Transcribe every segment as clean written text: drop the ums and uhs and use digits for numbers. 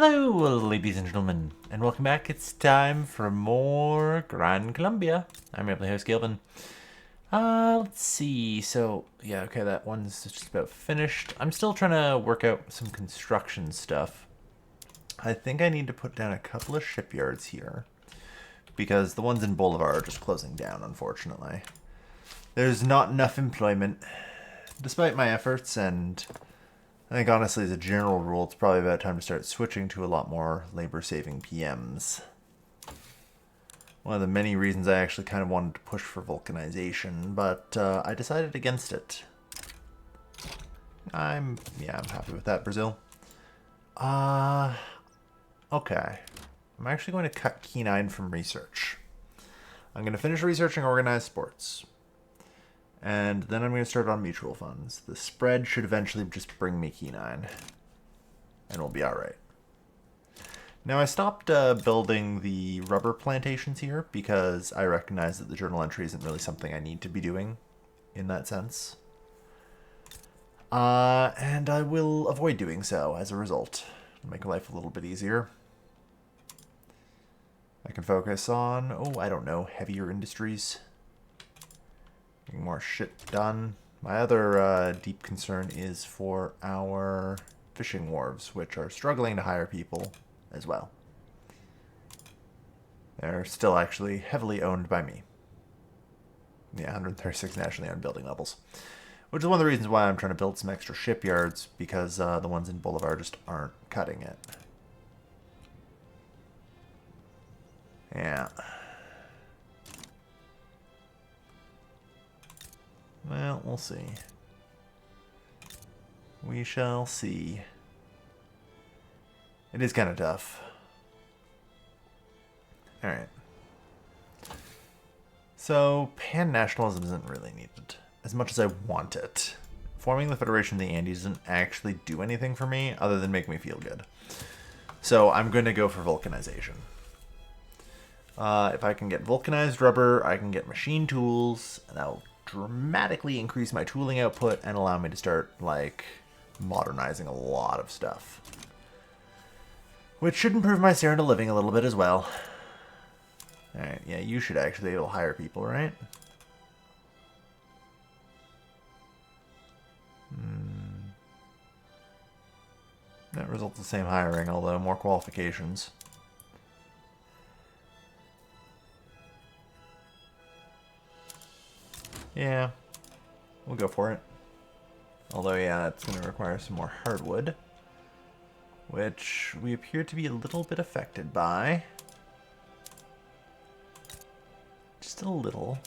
Hello, ladies and gentlemen, and welcome back. It's time for more Gran Columbia. I'm your host, Gilvin. Let's see. So, yeah, okay, that one's just about finished. I'm still trying to work out some construction stuff. I think I need to put down a couple of shipyards here, because the ones in Bolivar are just closing down, unfortunately. There's not enough employment, despite my efforts, and I think honestly, as a general rule, it's probably about time to start switching to a lot more labor-saving PMs. One of the many reasons I actually kind of wanted to push for vulcanization, but I decided against it. I'm happy with that, Brazil. Okay. I'm actually going to cut Key9 from research. I'm going to finish researching organized sports. And then I'm going to start on mutual funds. The spread should eventually just bring me Key9. And we'll be alright. Now I stopped building the rubber plantations here because I recognize that the journal entry isn't really something I need to be doing in that sense. And I will avoid doing so as a result. Make life a little bit easier. I can focus on, I don't know, heavier industries. Getting more shit done. My other deep concern is for our fishing wharves, which are struggling to hire people as well. They're still actually heavily owned by me. Yeah, 136 nationally owned building levels. Which is one of the reasons why I'm trying to build some extra shipyards, because the ones in Bolivar just aren't cutting it. Yeah. Well, we'll see. We shall see. It is kind of tough. Alright. So, pan-nationalism isn't really needed, as much as I want it. Forming the Federation of the Andes doesn't actually do anything for me, other than make me feel good. So, I'm going to go for vulcanization. If I can get vulcanized rubber, I can get machine tools, and that'll dramatically increase my tooling output and allow me to start, like, modernizing a lot of stuff. Which should improve my standard of living a little bit as well. Alright, yeah, you should actually be able to hire people, right? That results in the same hiring, although more qualifications. Yeah, we'll go for it. Although, yeah, it's going to require some more hardwood, which we appear to be a little bit affected by. Just a little.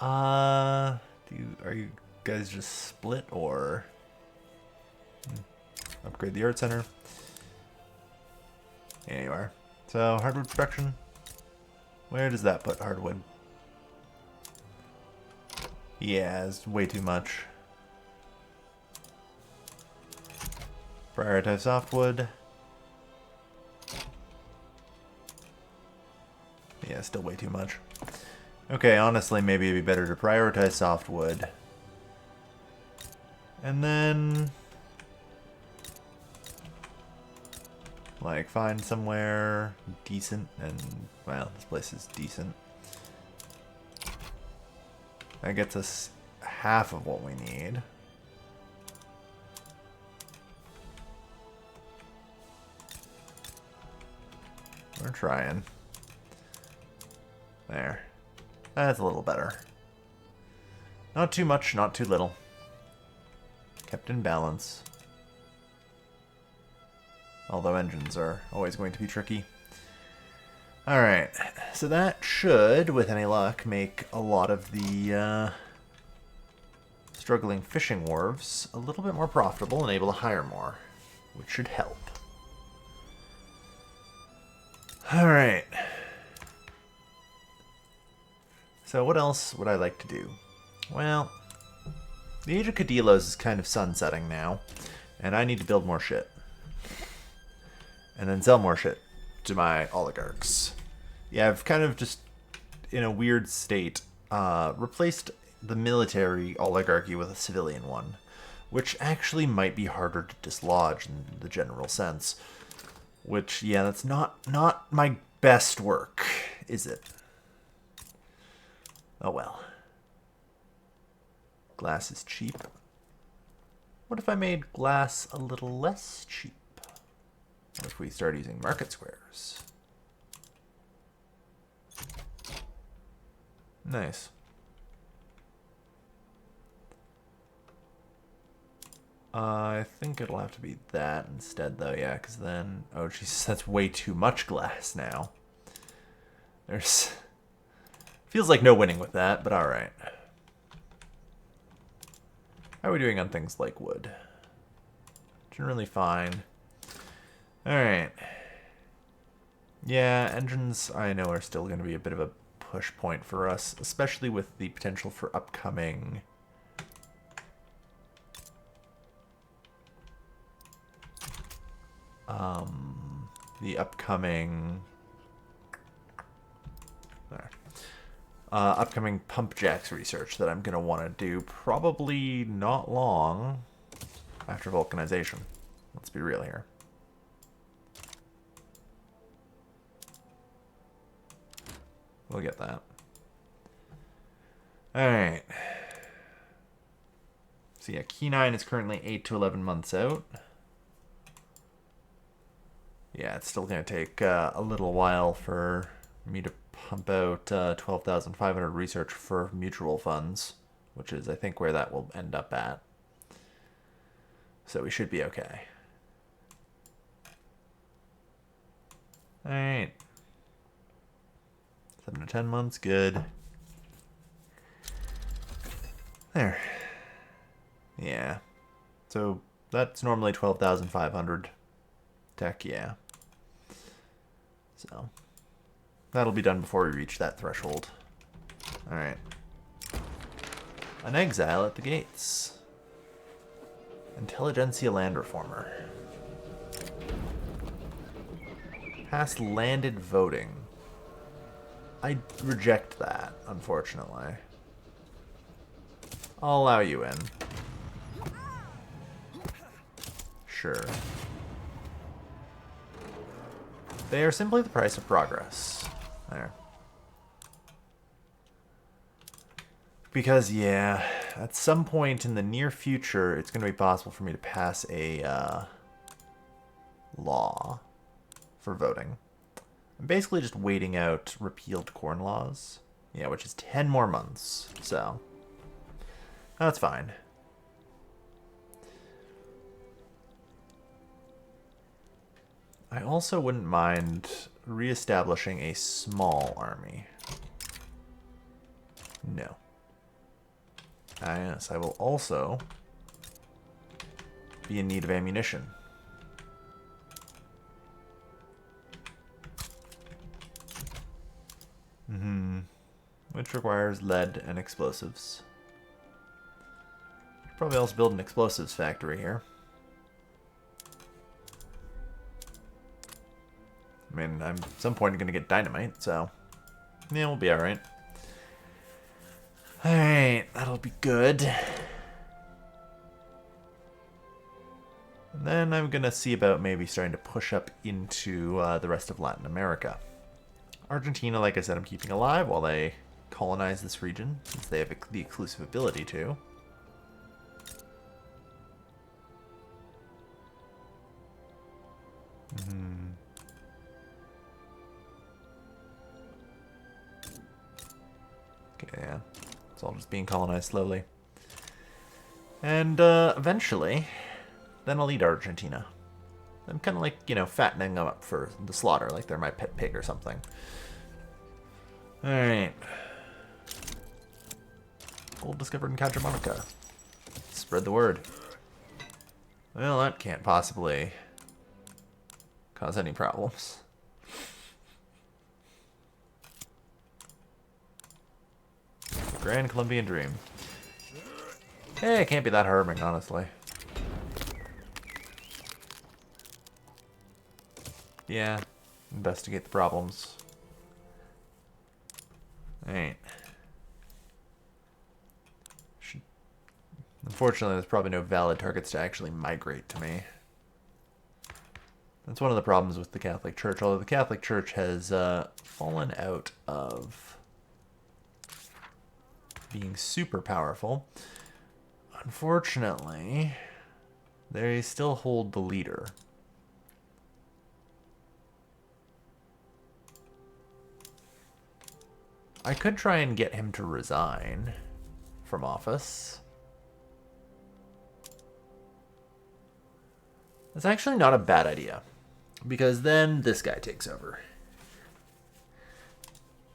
Are you guys just split, or upgrade the art center? Yeah, you are. So, hardwood production. Where does that put hardwood? Yeah, it's way too much. Prioritize softwood. Yeah, still way too much. Okay, honestly, maybe it'd be better to prioritize softwood. And then, like, find somewhere decent, and, well, this place is decent. That gets us half of what we need. We're trying. There. That's a little better. Not too much, not too little. Kept in balance. Although engines are always going to be tricky. Alright, so that should, with any luck, make a lot of the struggling fishing wharves a little bit more profitable and able to hire more, which should help. Alright. So what else would I like to do? Well, the Age of Caudillos is kind of sunsetting now, and I need to build more shit. And then sell more shit to my oligarchs. Yeah, I've kind of just, in a weird state, replaced the military oligarchy with a civilian one, which actually might be harder to dislodge in the general sense. Which, yeah, that's not my best work, is it? Oh well. Glass is cheap. What if I made glass a little less cheap? What if we start using market squares? Nice. I think it'll have to be that instead, though, yeah, because then... Oh, Jesus, that's way too much glass now. There's... Feels like no winning with that, but alright. How are we doing on things like wood? Generally fine. Alright. Yeah, engines, I know, are still going to be a bit of a push point for us, especially with the potential for upcoming... upcoming pump jacks research that I'm going to want to do probably not long after vulcanization. Let's be real here. We'll get that. Alright. So yeah, Key 9 is currently 8 to 11 months out. Yeah, it's still going to take a little while for me to pump out 12,500 research for mutual funds, which is, I think, where that will end up at. So we should be okay. Alright. 7 to 10 months, good. There. Yeah. So that's normally 12,500 tech, yeah. So that'll be done before we reach that threshold. Alright. An exile at the gates. Intelligentsia land reformer. Past landed voting. I reject that, unfortunately. I'll allow you in. Sure. They are simply the price of progress. There. Because, yeah, at some point in the near future, it's going to be possible for me to pass a law for voting. I'm basically just waiting out repealed corn laws. Yeah, which is 10 more months, so that's fine. I also wouldn't mind reestablishing a small army. No. Ah, yes, I will also be in need of ammunition. Which requires lead and explosives. Should probably also build an explosives factory here. I mean, I'm at some point going to get dynamite, so yeah, we'll be alright. Alright, that'll be good. And then I'm going to see about maybe starting to push up into the rest of Latin America. Argentina, like I said, I'm keeping alive while they colonize this region, since they have the exclusive ability to. Okay, yeah. It's all just being colonized slowly. And eventually, then I'll eat Argentina. I'm kind of like, you know, fattening them up for the slaughter, like they're my pet pig or something. Alright. Gold discovered in Cajamarca. Spread the word. Well, that can't possibly cause any problems. The Gran Colombian dream. Hey, it can't be that harming, honestly. Yeah, investigate the problems. Alright. Unfortunately, there's probably no valid targets to actually migrate to me. That's one of the problems with the Catholic Church, although the Catholic Church has fallen out of being super powerful. Unfortunately, they still hold the leader. I could try and get him to resign from office. That's actually not a bad idea, because then this guy takes over.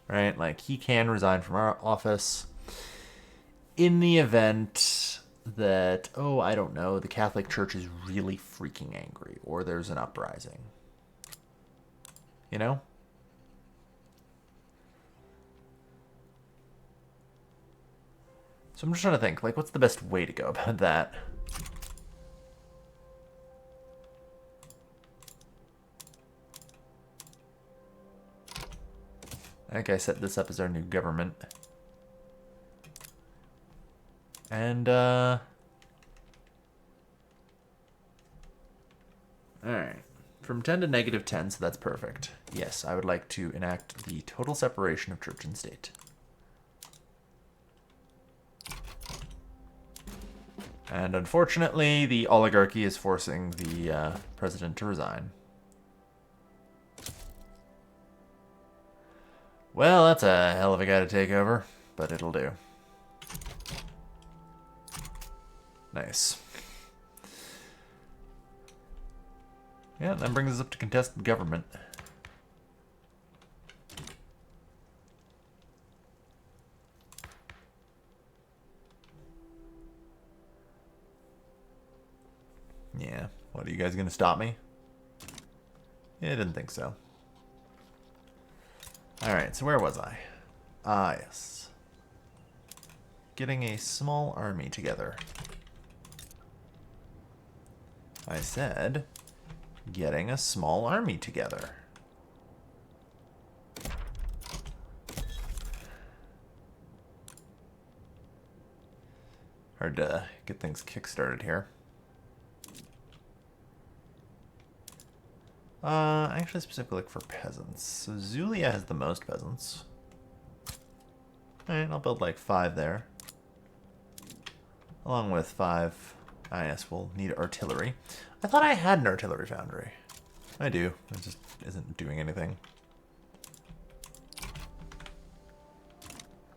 Right? Like, he can resign from our office in the event that, oh, I don't know, the Catholic Church is really freaking angry, or there's an uprising. You know? So I'm just trying to think, like, what's the best way to go about that? I think I set this up as our new government. And, alright. From 10 to negative 10, so that's perfect. Yes, I would like to enact the total separation of church and state. And unfortunately, the oligarchy is forcing the president to resign. Well, that's a hell of a guy to take over, but it'll do. Nice. Yeah, that brings us up to contested government. Yeah, what, are you guys gonna stop me? Yeah, I didn't think so. Alright, so where was I? Ah, yes. Getting a small army together. I said, getting a small army together. Hard to get things kick-started here. Actually specifically look for peasants. So Zulia has the most peasants. Alright, I'll build like 5 there. Along with 5, ah yes, we'll need artillery. I thought I had an artillery foundry. I do, it just isn't doing anything.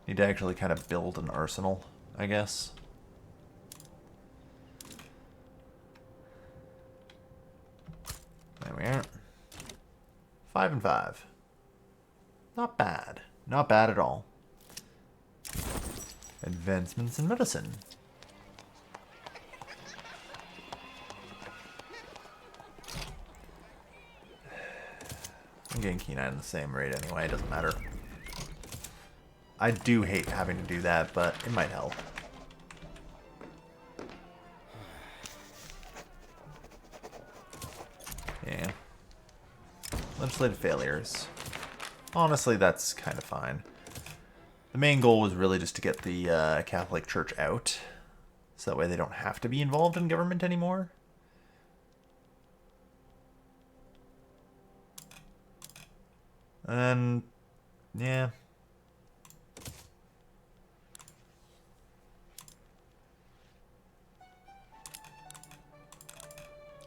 Need to actually kind of build an arsenal, I guess. There we are. 5 and 5. Not bad. Not bad at all. Advancements in medicine. I'm getting Kenine at the same rate anyway, it doesn't matter. I do hate having to do that, but it might help. Yeah. Legislative failures. Honestly, that's kind of fine. The main goal was really just to get the Catholic Church out, so that way they don't have to be involved in government anymore. And, yeah.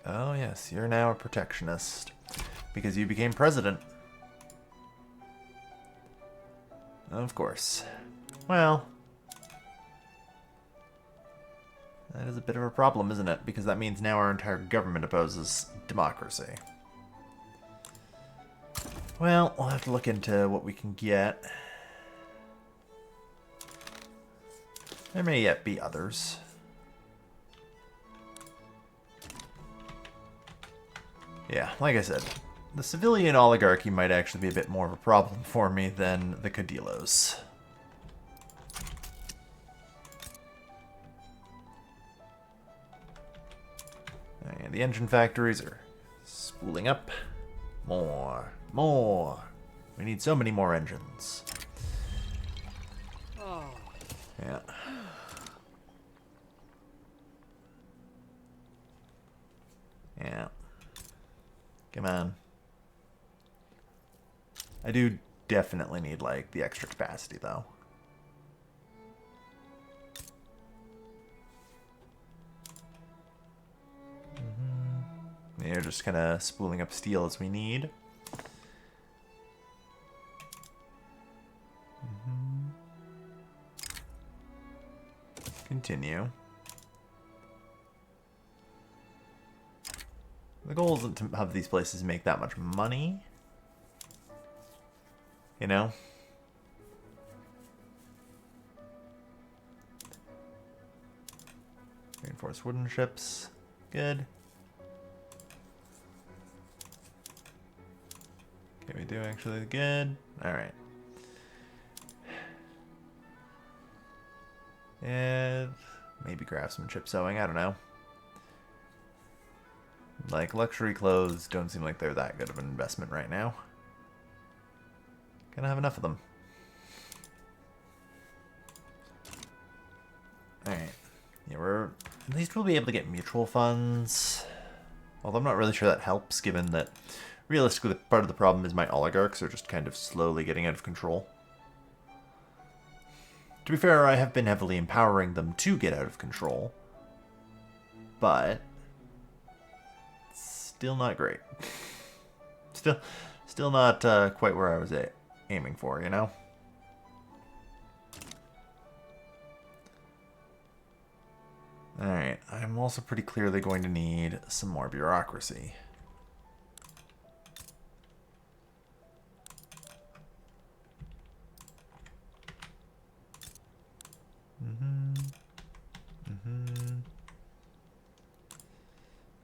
Oh yes, you're now a protectionist. Because you became president. Of course. Well, that is a bit of a problem, isn't it? Because that means now our entire government opposes democracy. Well, we'll have to look into what we can get. There may yet be others. Yeah, like I said, the civilian oligarchy might actually be a bit more of a problem for me than the Caudillos. And the engine factories are spooling up. More. More. We need so many more engines. Yeah. Yeah. Come on. I do definitely need, like, the extra capacity, though. You're just kind of spooling up steel as we need. Continue. The goal isn't to have these places make that much money. You know? Reinforced wooden ships. Good. Okay, we do actually good. Alright. And maybe craftsmanship sewing, I don't know. Like, luxury clothes don't seem like they're that good of an investment right now. Gonna have enough of them. Alright. Yeah, at least we'll be able to get mutual funds. Although I'm not really sure that helps, given that realistically part of the problem is my oligarchs are just kind of slowly getting out of control. To be fair, I have been heavily empowering them to get out of control. But still not great. Still not quite where I was aiming for, you know? Alright, I'm also pretty clearly going to need some more bureaucracy.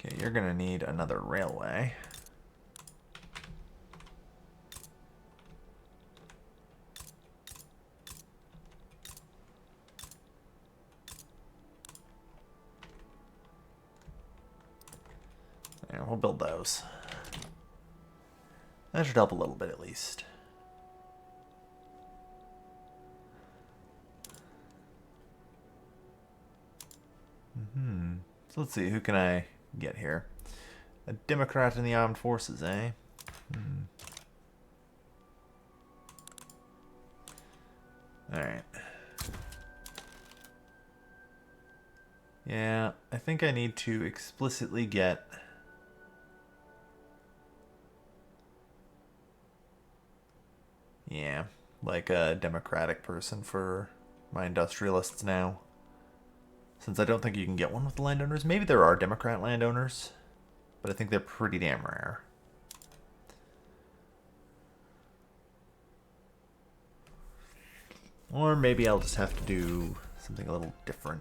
Okay, you're gonna need another railway. Yeah, we'll build those. That should help a little bit at least. So let's see, who can I get here? A Democrat in the armed forces, eh? Alright. Yeah, I think I need to explicitly get... Yeah, like a democratic person for my industrialists now. Since I don't think you can get one with the landowners. Maybe there are Democrat landowners, but I think they're pretty damn rare. Or maybe I'll just have to do something a little different.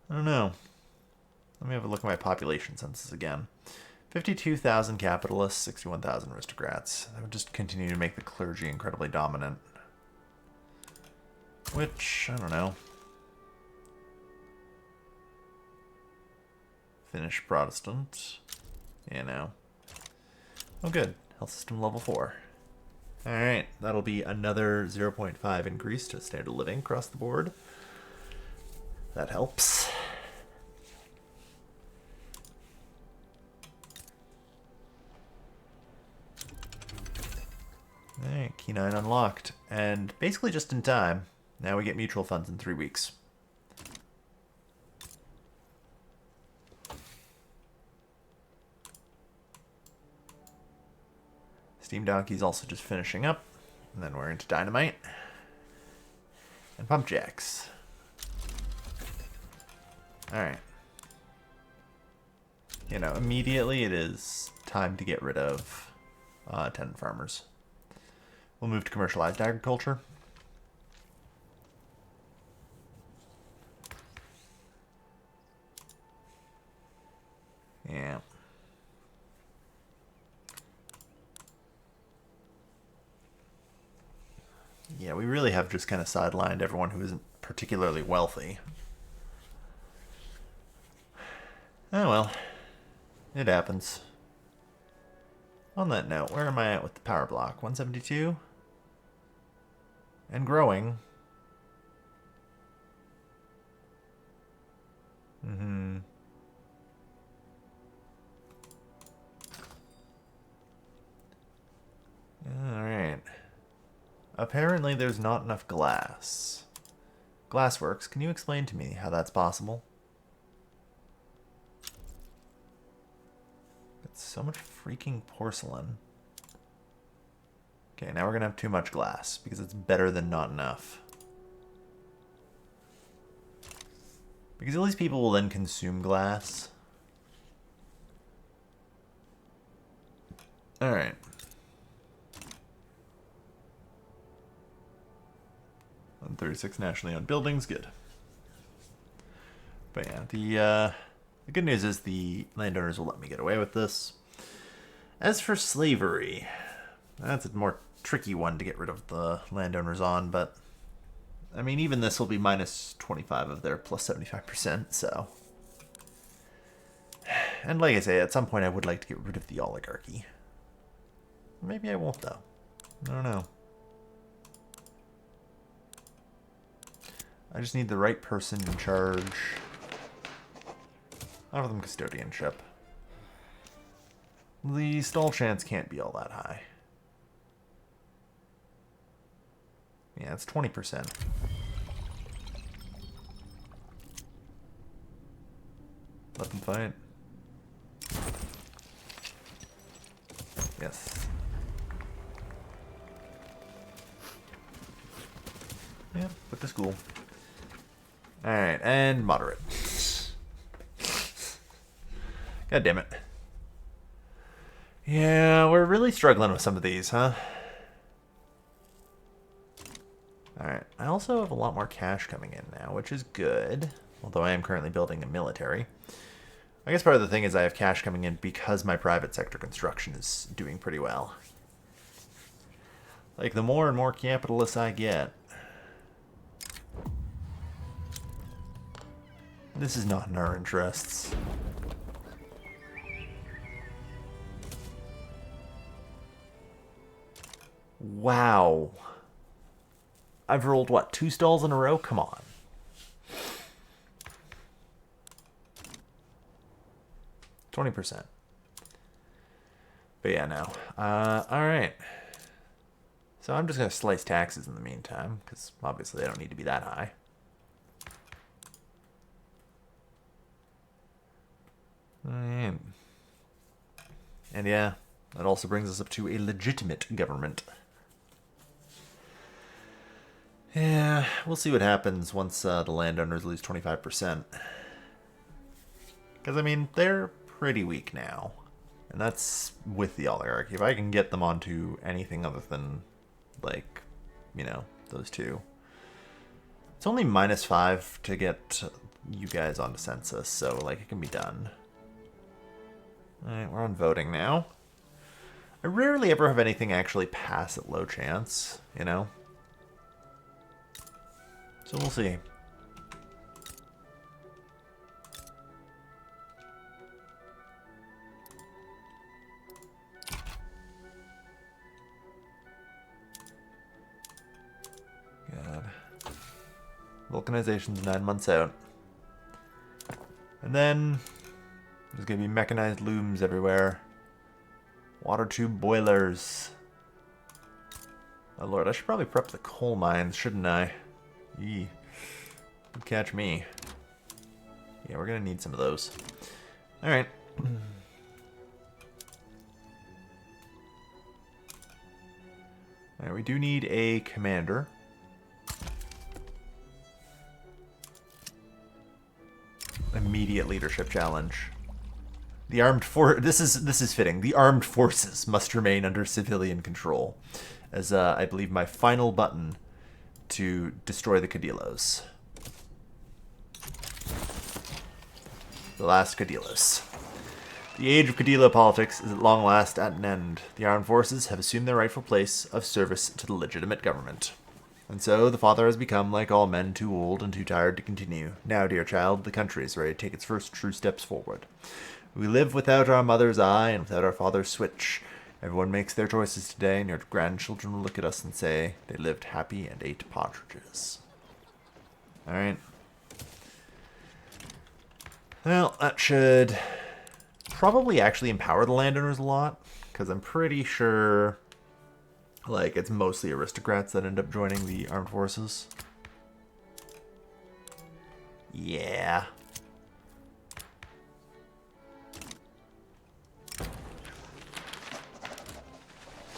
I don't know. Let me have a look at my population census again. 52,000 capitalists, 61,000 aristocrats. That would just continue to make the clergy incredibly dominant. Which, I don't know. Finnish Protestant. You know. Oh good. Health system level 4. Alright, that'll be another 0.5 increase to standard of living across the board. That helps. Alright, Key 9 unlocked. And basically just in time. Now we get mutual funds in 3 weeks. Steam Donkey's also just finishing up. And then we're into Dynamite. And Pump Jacks. Alright. You know, immediately it is time to get rid of tenant farmers. We'll move to commercialized agriculture. Yeah. Yeah, we really have just kind of sidelined everyone who isn't particularly wealthy. Oh well. It happens. On that note, where am I at with the power block? 172? And growing. apparently there's not enough glass. Glassworks, can you explain to me how that's possible? It's so much freaking porcelain. Okay, now we're gonna have too much glass because it's better than not enough. Because all these people will then consume glass. Alright. On 36 nationally owned buildings, good. But yeah, the good news is the landowners will let me get away with this. As for slavery, that's a more tricky one to get rid of the landowners on, but I mean, even this will be minus 25 of their plus 75%, so. And like I say, at some point I would like to get rid of the oligarchy. Maybe I won't, though. I don't know. I just need the right person in charge. I'll have them custodianship. The stall chance can't be all that high. Yeah, it's 20%. Let them fight. Yes. Yeah, put to school. Alright, and moderate. God damn it. Yeah, we're really struggling with some of these, huh? Alright, I also have a lot more cash coming in now, which is good. Although I am currently building a military. I guess part of the thing is I have cash coming in because my private sector construction is doing pretty well. Like, the more and more capitalists I get. This is not in our interests. Wow. I've rolled, what, 2 stalls in a row? Come on. %20. But yeah, no. Alright. So I'm just going to slice taxes in the meantime, because obviously they don't need to be that high. And yeah, that also brings us up to a legitimate government. Yeah, we'll see what happens once the landowners lose 25%. Because, I mean, they're pretty weak now. And that's with the oligarchy. If I can get them onto anything other than, like, you know, those two. It's only -5 to get you guys onto census, so, like, it can be done. Alright, we're on voting now. I rarely ever have anything actually pass at low chance, you know? So we'll see. God. Vulcanization's 9 months out. And then there's going to be mechanized looms everywhere. Water tube boilers. Oh lord, I should probably prep the coal mines, shouldn't I? Yee. You'd catch me. Yeah, we're going to need some of those. Alright. Alright, we do need a commander. Immediate leadership challenge. The armed this is fitting. The armed forces must remain under civilian control, as I believe my final button to destroy the Caudillos. The last Caudillos. The age of Caudillo politics is at long last at an end. The armed forces have assumed their rightful place of service to the legitimate government. And so the father has become, like all men, too old and too tired to continue. Now, dear child, the country is ready to take its first true steps forward. We live without our mother's eye and without our father's switch. Everyone makes their choices today, and your grandchildren will look at us and say, they lived happy and ate partridges. Alright. Well, that should probably actually empower the landowners a lot, because I'm pretty sure Like, it's mostly aristocrats that end up joining the armed forces. Yeah.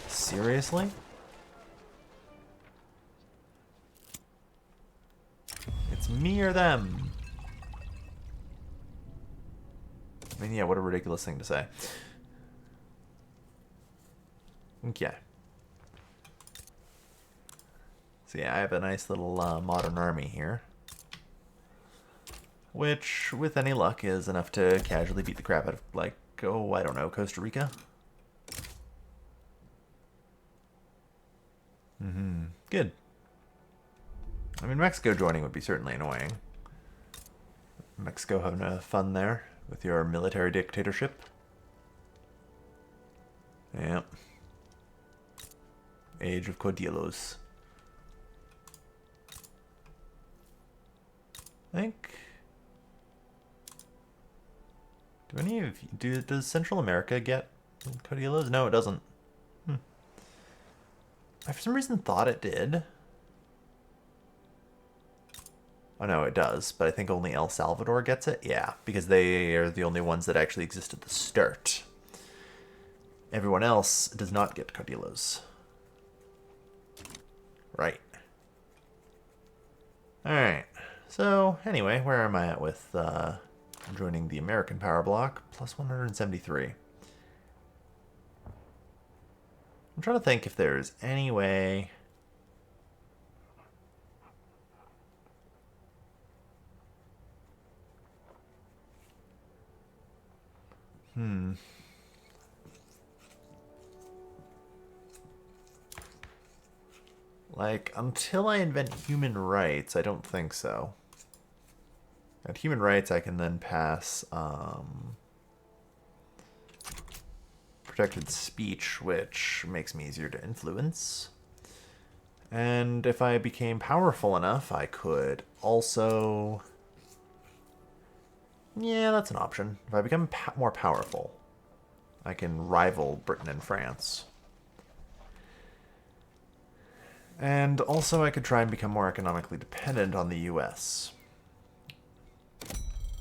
Seriously? It's me or them. I mean, yeah, what a ridiculous thing to say. Okay. So yeah, I have a nice little modern army here. Which, with any luck, is enough to casually beat the crap out of, like, oh, I don't know, Costa Rica? Mm-hmm. Good. I mean, Mexico joining would be certainly annoying. Mexico having fun there with your military dictatorship. Yep. Age of Caudillos. I think... does Central America get Caudillos? No, it doesn't. I for some reason thought it did. Oh no, it does, but I think only El Salvador gets it. Yeah, because they are the only ones that actually exist at the start. Everyone else does not get Caudillos. Right. Alright. So, anyway, where am I at with joining the American power block? Plus 173. I'm trying to think if there's any way... Like, until I invent human rights, I don't think so. At human rights, I can then pass protected speech, which makes me easier to influence. And if I became powerful enough, I could also... Yeah, that's an option. If I become more powerful, I can rival Britain and France. And also I could try and become more economically dependent on the US.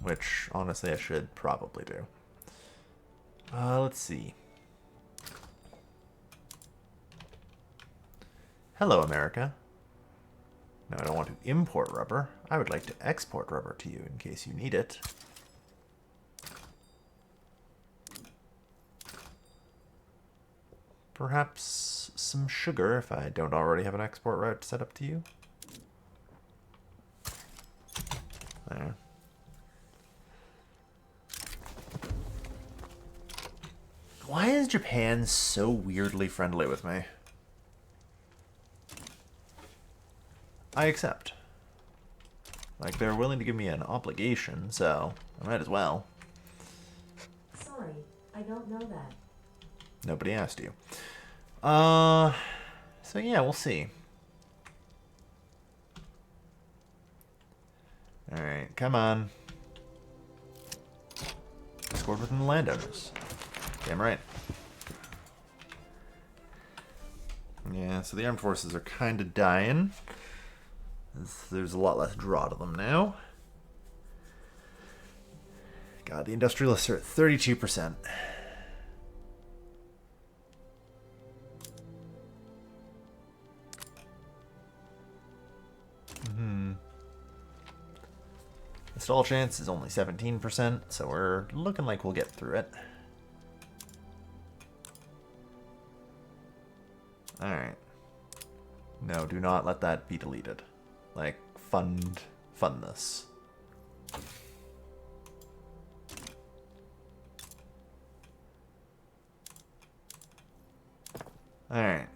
Which, honestly, I should probably do. Let's see. Hello, America. No, I don't want to import rubber. I would like to export rubber to you in case you need it. Perhaps some sugar if I don't already have an export route set up to you. There. Why is Japan so weirdly friendly with me? I accept. Like, they're willing to give me an obligation, so I might as well. Sorry, I don't know that. Nobody asked you. So yeah, we'll see. Alright, come on. Scored within the landowners. Damn right. Yeah, so the armed forces are kind of dying. There's a lot less draw to them now. God, the industrialists are at 32%. The stall chance is only 17%, so we're looking like we'll get through it. Alright. No, do not let that be deleted. Like, fund this. Alright.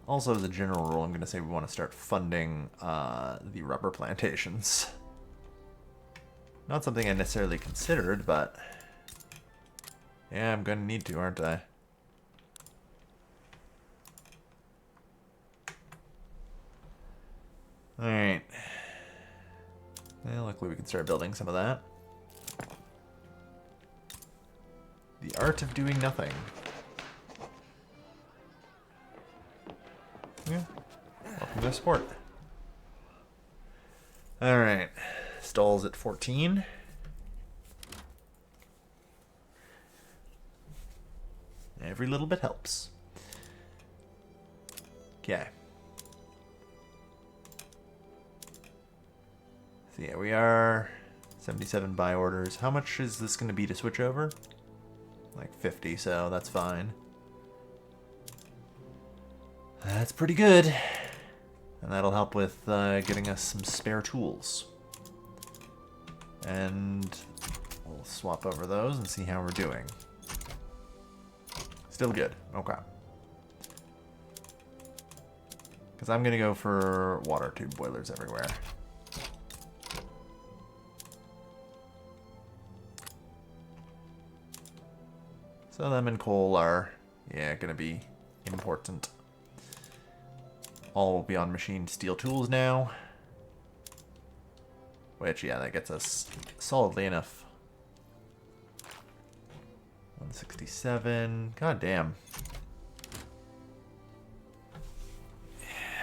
Also, as a general rule, I'm going to say we want to start funding the rubber plantations. Not something I necessarily considered, but... yeah, I'm going to need to, aren't I? Alright. Well, luckily we can start building some of that. The art of doing nothing. Yeah. Welcome to sport. Alright. Stalls at 14. Every little bit helps. Okay. So yeah, we are 77 buy orders. How much is this going to be to switch over? Like 50, so that's fine. That's pretty good. And that'll help with getting us some spare tools. And we'll swap over those and see how we're doing. Still good. Okay. Because I'm going to go for water tube boilers everywhere. So them and coal are, yeah, going to be important. All will be on machined steel tools now. Which, yeah, that gets us solidly enough. 167. God damn.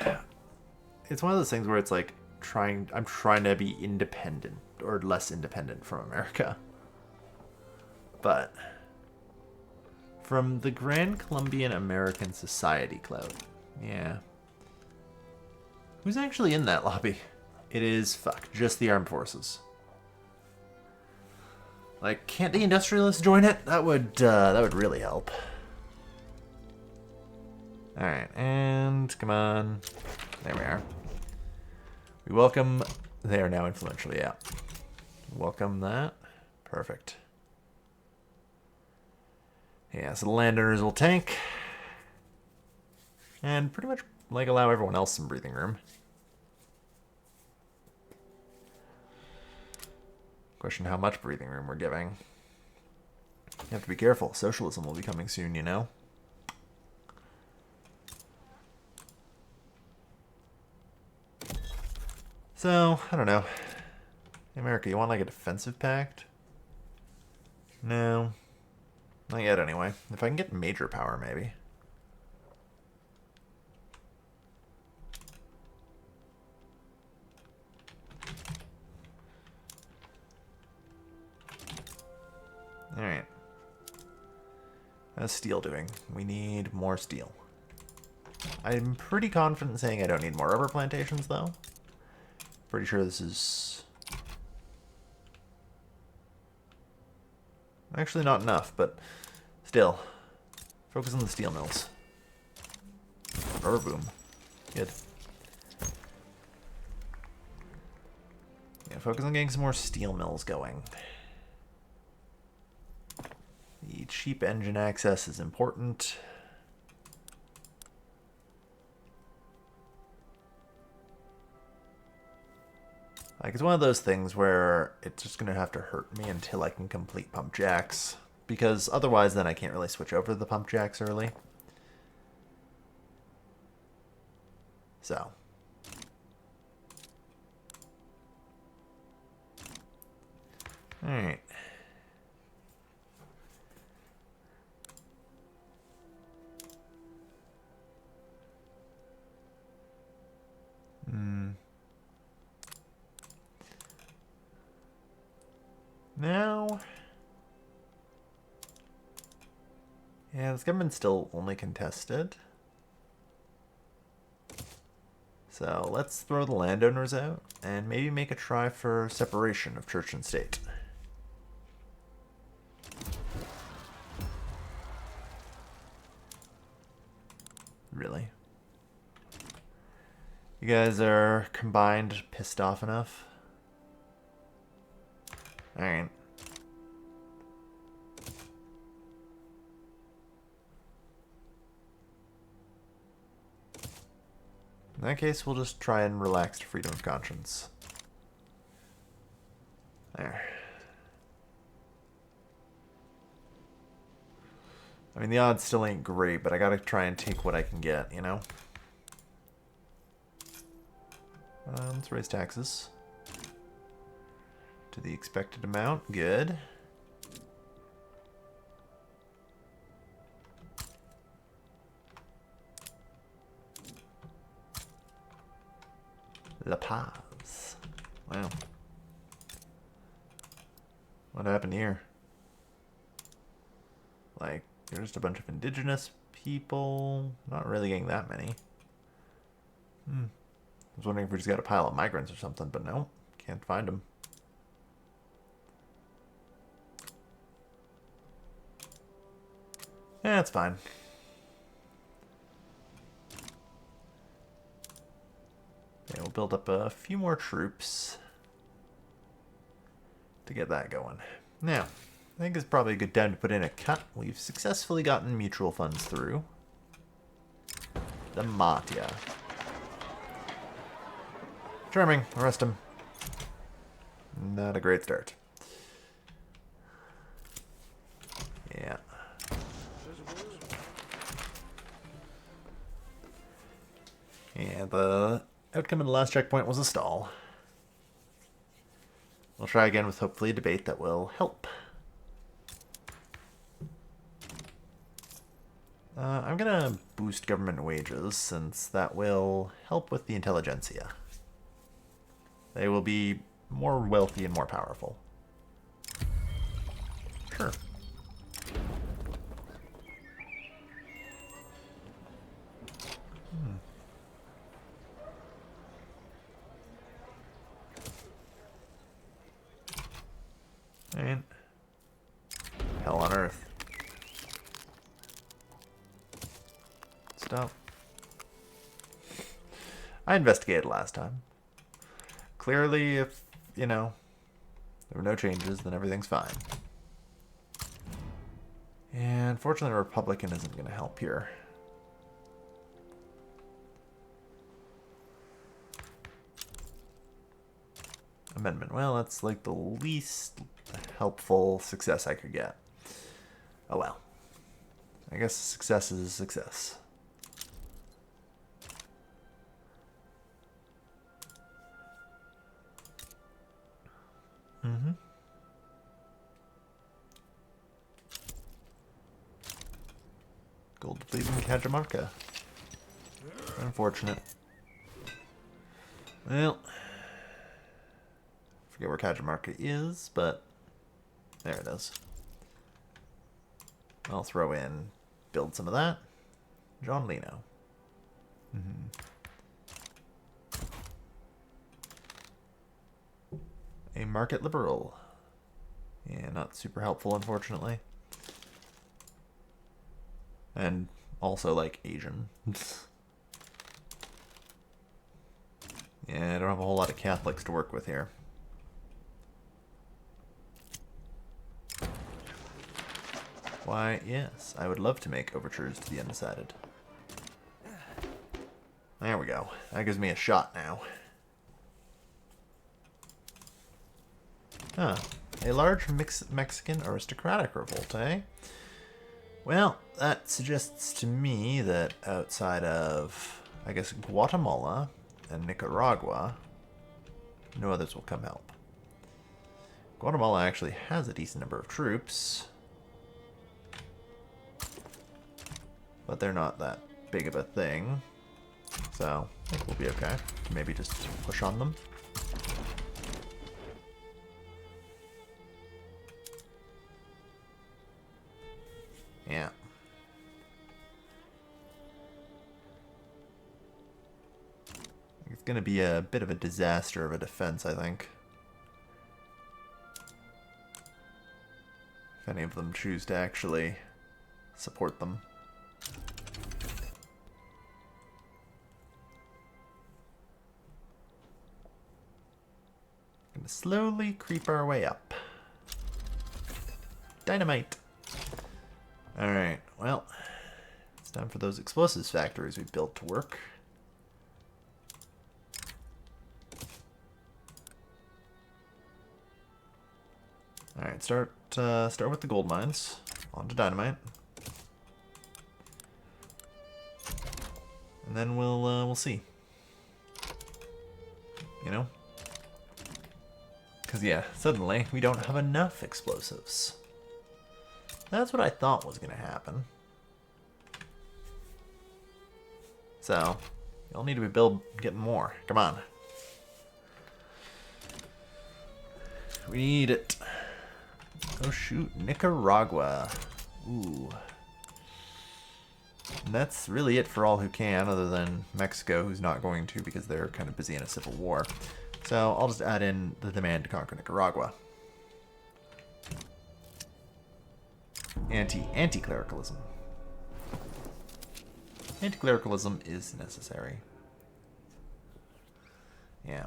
Yeah. It's one of those things where it's like I'm trying to be independent or less independent from America. But from the Gran Colombian American Society Club. Yeah. Who's actually in that lobby? It is, just the armed forces. Like, can't the industrialists join it? That would really help. Alright, and come on. There we are. We welcome... They are now influential, yeah. Welcome that. Perfect. Yeah, so the landowners will tank. And pretty much, like, allow everyone else some breathing room. Question how much breathing room we're giving. You have to be careful. Socialism will be coming soon, you know? So, I don't know. America, you want like a defensive pact? No. Not yet, anyway. If I can get major power, maybe. Alright. How's steel doing? We need more steel. I'm pretty confident in saying I don't need more rubber plantations, though. Pretty sure this is... actually not enough, but still. Focus on the steel mills. Rubber boom. Good. Yeah, focus on getting some more steel mills going. The cheap engine access is important. Like, it's one of those things where it's just going to have to hurt me until I can complete pump jacks. Because otherwise then I can't really switch over to the pump jacks early. So. Alright. Now, yeah, this government's still only contested. So let's throw the landowners out and maybe make a try for separation of church and state. Really? You guys are combined pissed off enough? Alright. In that case, we'll just try and relax to freedom of conscience. There. I mean, the odds still ain't great, but I gotta try and take what I can get, you know? Let's raise taxes. To the expected amount. Good. La Paz. Wow. What happened here? Like, there's just a bunch of indigenous people. Not really getting that many. I was wondering if we just got a pile of migrants or something, but no. Can't find them. Yeah, it's fine. Okay, we'll build up a few more troops to get that going. Now, I think it's probably a good time to put in a cut. We've successfully gotten mutual funds through. The Matia. Charming. Arrest him. Not a great start. Yeah. Yeah, the outcome of the last checkpoint was a stall. We'll try again with hopefully a debate that will help. I'm gonna boost government wages since that will help with the intelligentsia. They will be more wealthy and more powerful. Sure. Alright. Hell on earth. Stop. I investigated last time. Clearly, if, you know, there were no changes, then everything's fine. And fortunately, Republican isn't going to help here. Amendment. Well, that's like the least helpful success I could get. Oh well. I guess success is a success. Gold depleted in Cajamarca. Unfortunate. Well, forget where Cajamarca is, but there it is. I'll throw in, build some of that. John Lino. A market liberal. Yeah, not super helpful, unfortunately. And also, like, Asian. Yeah, I don't have a whole lot of Catholics to work with here. Why, yes, I would love to make overtures to the undecided. There we go. That gives me a shot now. Huh. A large Mexican aristocratic revolt, eh? Well, that suggests to me that outside of, I guess, Guatemala and Nicaragua, no others will come help. Guatemala actually has a decent number of troops, but they're not that big of a thing, so I think we'll be okay. Maybe just push on them. Yeah. It's going to be a bit of a disaster of a defense, I think. If any of them choose to actually support them. Gonna slowly creep our way up. Dynamite! Alright, well, it's time for those explosives factories we built to work. Alright, start with the gold mines. On to dynamite. And then we'll see. You know? Because, yeah, suddenly we don't have enough explosives. That's what I thought was going to happen. So, you'll need to be getting more. Come on. We need it. Oh shoot, Nicaragua. Ooh. And that's really it for all who can, other than Mexico, who's not going to because they're kind of busy in a civil war. So I'll just add in the demand to conquer Nicaragua. Anti-clericalism. Anti-clericalism is necessary. Yeah.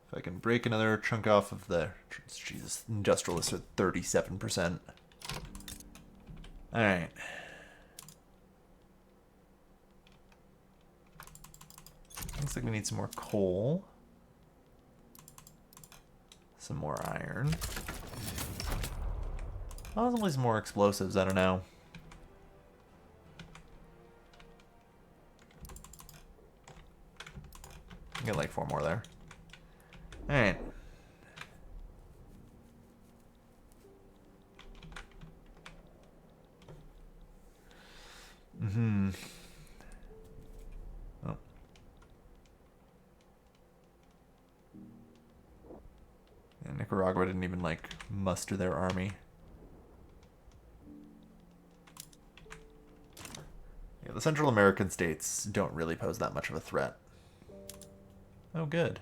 If I can break another chunk off of the... Jesus, industrialists are 37%. Alright. Looks like we need some more coal. Some more iron. Possibly some more explosives, I don't know. Get like 4 more there. Alright. Mm-hmm. Oh. Yeah, Nicaragua didn't even, like, muster their army. Yeah, the Central American states don't really pose that much of a threat. Oh, good.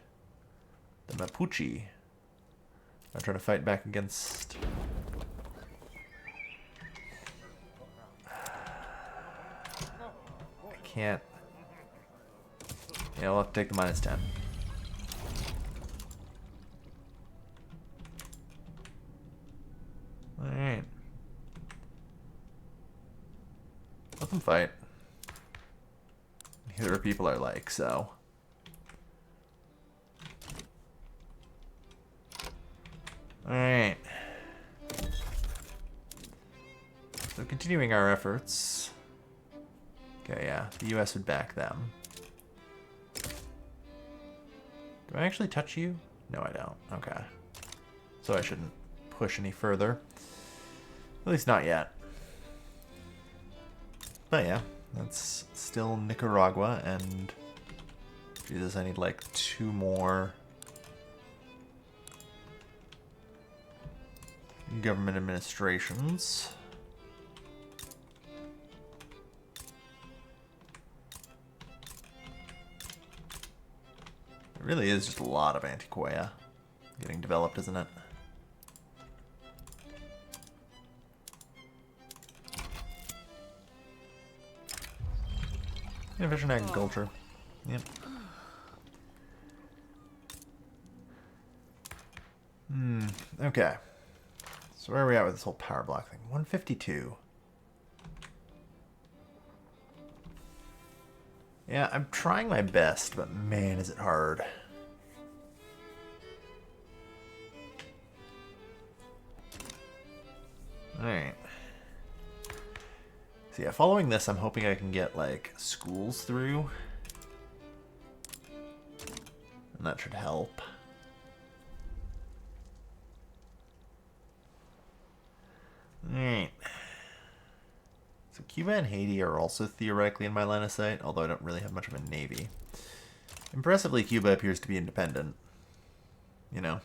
The Mapuche. I'm trying to fight back against... I can't... Yeah, I'll have to take the -10. Alright. Let them fight. Neither people are like, so... Alright. So continuing our efforts. Okay, yeah, the US would back them. Do I actually touch you? No, I don't. Okay. So I shouldn't push any further. At least not yet. But yeah, that's still Nicaragua, and... Jesus, I need like 2 more... government administrations. It really is just a lot of Antiquaia getting developed, isn't it? Efficient agriculture. Yep. Okay. So where are we at with this whole power block thing? 152. Yeah, I'm trying my best, but man, is it hard. Alright. So yeah, following this, I'm hoping I can get, like, schools through. And that should help. Alright. So Cuba and Haiti are also theoretically in my line of sight, although I don't really have much of a navy. Impressively, Cuba appears to be independent. You know?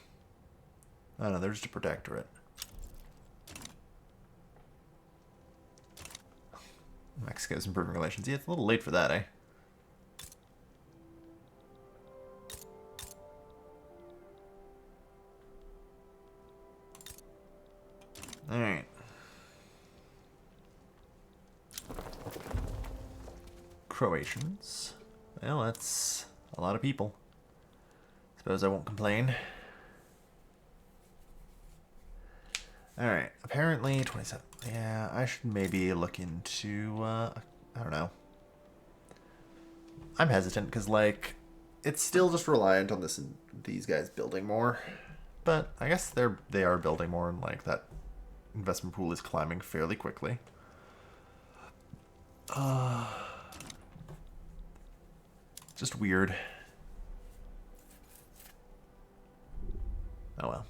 I don't know, they're just a protectorate. Mexico's improving relations. Yeah, it's a little late for that, eh? Alright. Croatians. Well, that's a lot of people. Suppose I won't complain. Alright, apparently 27. Yeah, I should maybe look into, I don't know. I'm hesitant because, like, it's still just reliant on these guys building more. But I guess they are building more, and, like, that investment pool is climbing fairly quickly. Just weird. Oh well.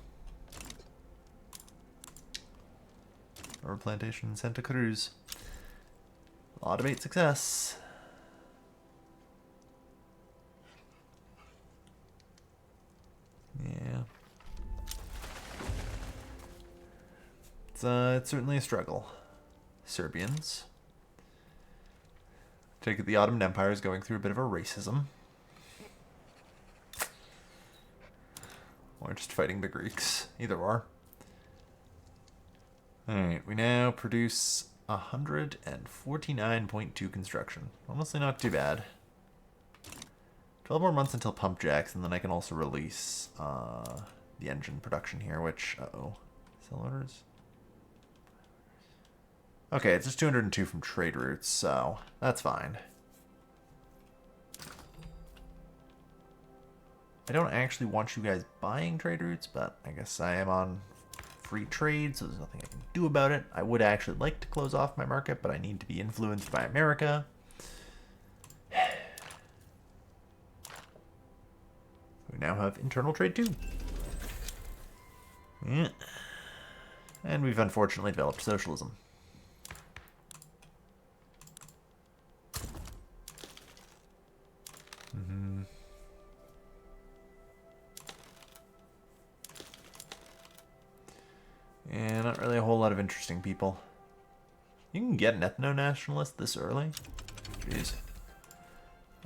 Rubber plantation in Santa Cruz. Law debate success. Yeah. It's certainly a struggle. Serbians. Take it the Ottoman Empire is going through a bit of a racism. Or just fighting the Greeks. Either or. Alright, we now produce 149.2 construction. Honestly not too bad. 12 more months until pump jacks, and then I can also release the engine production here, which, uh-oh. Sell orders? Okay, it's just 202 from trade routes, so that's fine. I don't actually want you guys buying trade routes, but I guess I am on free trade, so there's nothing I can do about it. I would actually like to close off my market, but I need to be influenced by America. We now have internal trade too. Yeah. And we've unfortunately developed socialism. And not really a whole lot of interesting people. You can get an ethno-nationalist this early? Jeez.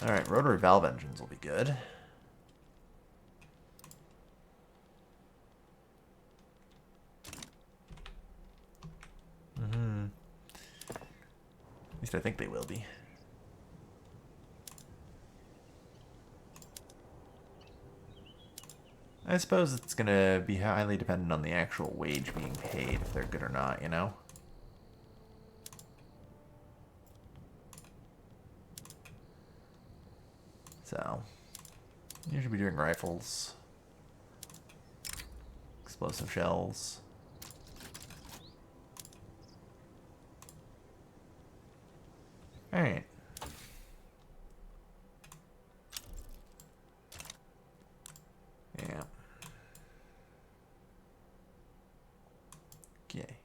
Alright, rotary valve engines will be good. At least I think they will be. I suppose it's going to be highly dependent on the actual wage being paid, if they're good or not, you know? So, you should be doing rifles, explosive shells. Alright. Yeah. Okay.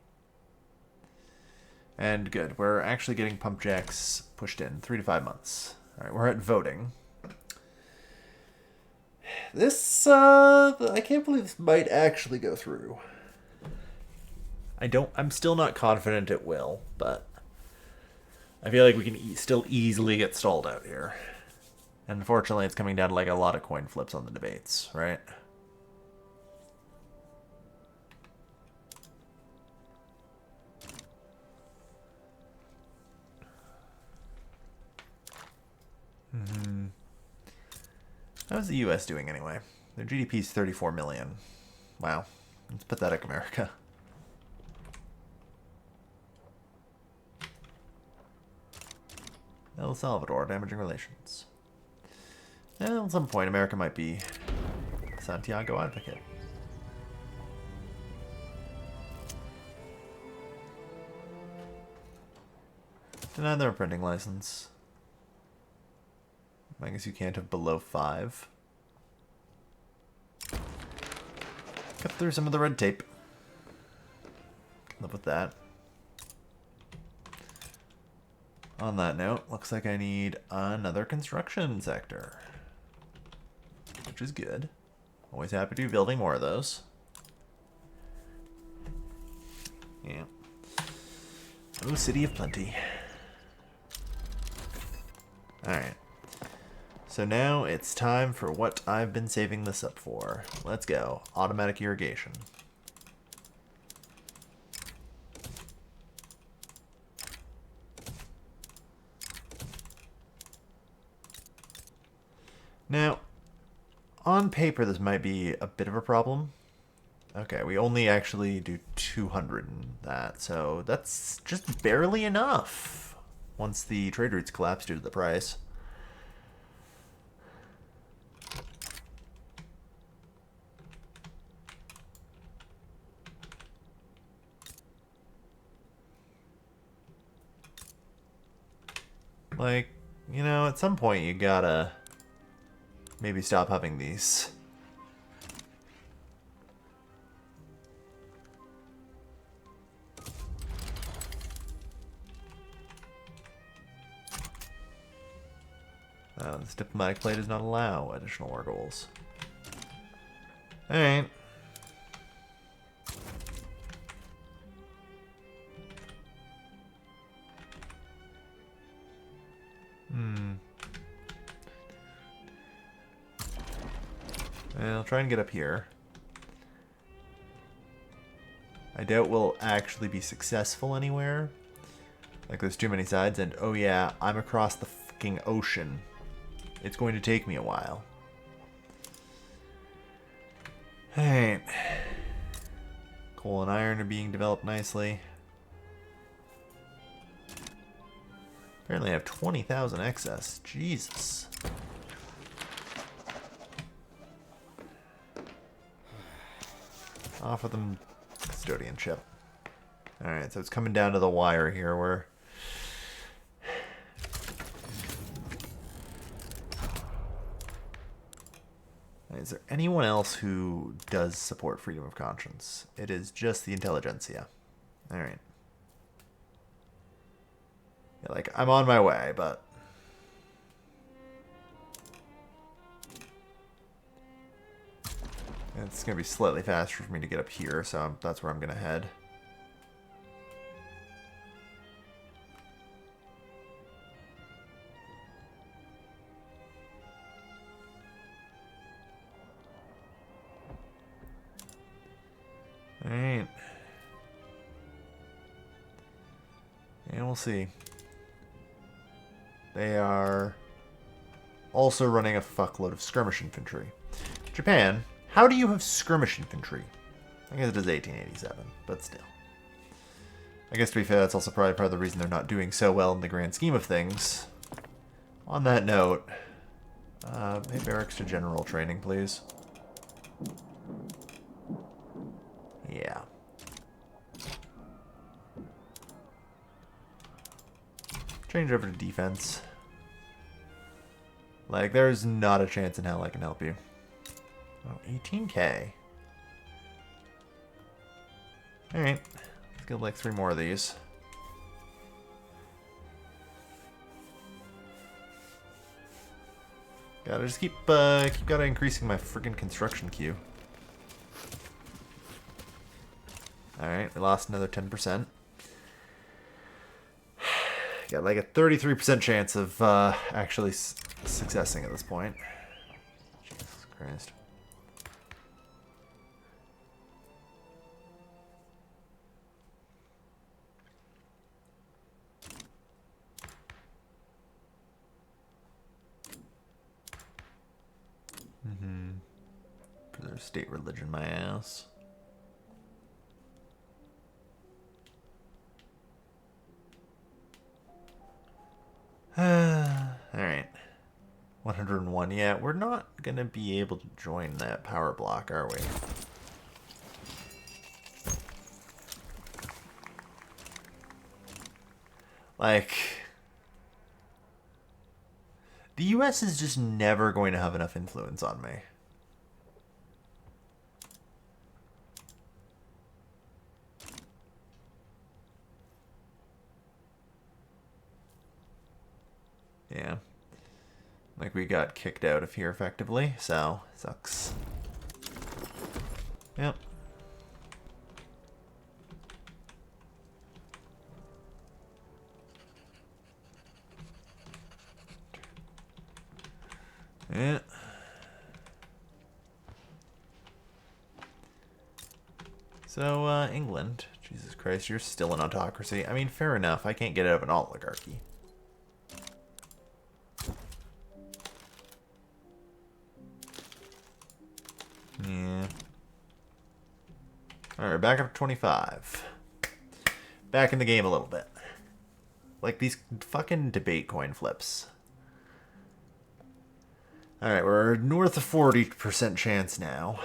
And good. We're actually getting pump jacks pushed in 3 to 5 months. Alright, we're at voting. This, I can't believe this might actually go through. I'm still not confident it will, but I feel like we can still easily get stalled out here. And unfortunately, it's coming down to like a lot of coin flips on the debates, right? How's the US doing anyway? Their GDP is 34 million. Wow. It's pathetic, America. El Salvador, damaging relations. And at some point, America might be Santiago advocate. Deny their printing license. I guess you can't have below 5. Cut through some of the red tape. Can live with that. On that note, looks like I need another construction sector. Which is good. Always happy to be building more of those. Yeah. Oh, City of Plenty. Alright. So now it's time for what I've been saving this up for. Let's go. Automatic irrigation. Now, on paper, this might be a bit of a problem. Okay, we only actually do 200 in that, so that's just barely enough once the trade routes collapse due to the price. Like, you know, at some point you gotta maybe stop having these. This diplomatic plate does not allow additional war goals. Alright. try and get up here. I doubt we'll actually be successful anywhere. Like, there's too many sides, and oh yeah, I'm across the fucking ocean. It's going to take me a while. Alright. Coal and iron are being developed nicely. Apparently I have 20,000 excess. Jesus. Off with them custodianship. Alright, so it's coming down to the wire here where... Is there anyone else who does support freedom of conscience? It is just the intelligentsia. Alright. Yeah, like, I'm on my way, but... It's going to be slightly faster for me to get up here, so that's where I'm going to head. Alright. And we'll see. They are also running a fuckload of skirmish infantry. Japan, how do you have skirmish infantry? I guess it is 1887, but still. I guess to be fair, that's also probably part of the reason they're not doing so well in the grand scheme of things. On that note, hey, barracks to general training, please. Yeah. Change over to defense. Like, there's not a chance in hell I can help you. Oh, 18k. Alright. Let's get like 3 more of these. Gotta just keep gotta increasing my freaking construction queue. Alright, we lost another 10%. Got like a 33% chance of actually successing at this point. Jesus Christ. There's state religion, my ass. Alright. 101. Yeah, we're not gonna be able to join that power block, are we? Like... The US is just never going to have enough influence on me. Yeah. Like, we got kicked out of here effectively, so sucks. Yep. Yeah. So, England. Jesus Christ, you're still an autocracy. I mean, fair enough. I can't get out of an oligarchy. Yeah. Alright, back up to 25. Back in the game a little bit. Like these fucking debate coin flips. Alright, we're north of 40% chance now.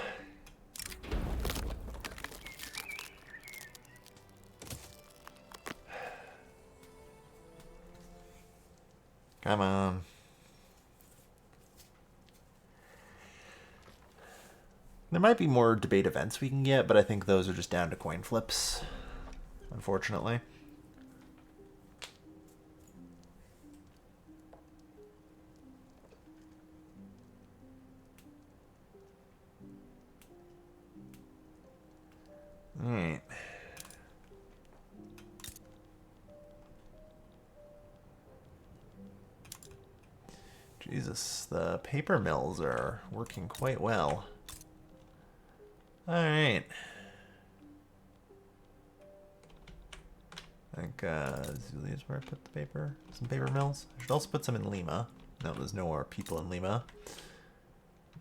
Come on. There might be more debate events we can get, but I think those are just down to coin flips, unfortunately. Alright. Jesus, the paper mills are working quite well. Alright. I think Zulia is where I put the paper. Some paper mills. I should also put some in Lima. No, there's no more people in Lima.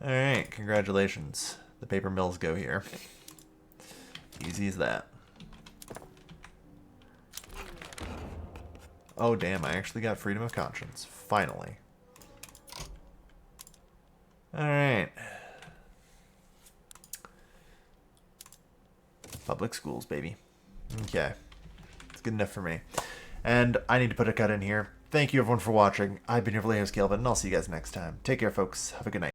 Alright, congratulations. The paper mills go here. Easy as that. Oh damn, I actually got freedom of conscience. Finally. Alright. Public schools, baby. Okay. It's good enough for me. And I need to put a cut in here. Thank you everyone for watching. I've been your host, Calvin, and I'll see you guys next time. Take care, folks. Have a good night.